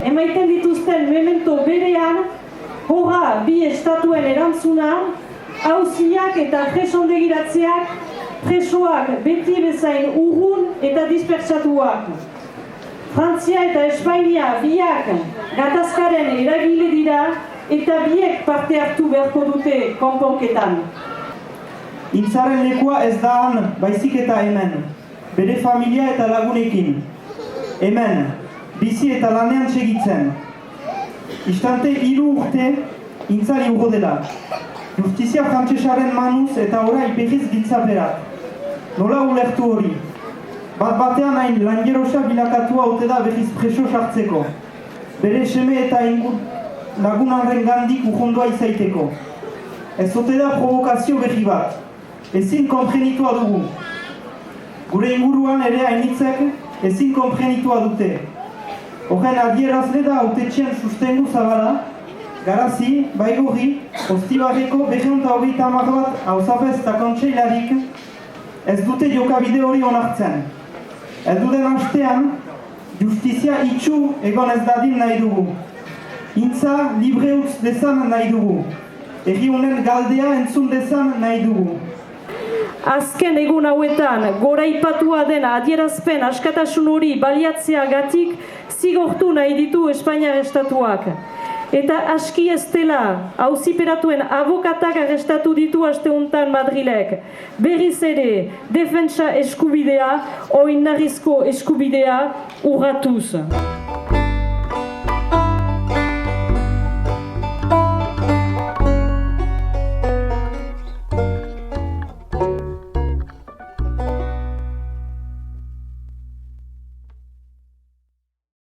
emaiten dituzten memento berean, horra bi estatuen erantzuna, auziak eta presondegiratzeak, presoak beti bezain urrun eta dispersatuak. Frantzia eta Espainia biak gatazkaren eragile dira eta biek parte hartu beharko dute konponketan. Intzaren lekua ez da han, baizik eta hemen, bere familia eta lagunekin. Hemen, bizi eta lanean segitzen. Istante 3 urte, intzari urro dela. Justizia frantsesaren manuz eta orai behiz gitzaperak. Nola ulertu hori? Bat-batean hain langerosa bilakatua ote da behiz preso sartzeko. Bere seme eta lagunaren gandik urrundoa izaiteko. Ez ote da provokazio behi bat. Ezin konprenitua dugu. Gure inguruan ere hainitzek ezin konprenitua dute. Horren adierazle da autetxean sustengu zabala, Garazi, Baigorri, Ostibarreko 230 bat hauzapez eta kontseilarik ez dute jokabide hori onartzen. Elduden hastean, justizia itxu egon ez dadin nahi dugu. Intza libre utz dezan nahi dugu. Herri honen galdea entzun dezan nahi dugu. Azken egun hauetan, goraipatua den adierazpen askatasun hori baliatzeagatik zigortu nahi ditu Espainiar Estatuak. Eta aski ez dela, auziperatuen abokatak arrestatu ditu asteuntan Madrilek. Berriz ere, defentsa eskubidea, oinarrizko eskubidea urratuz.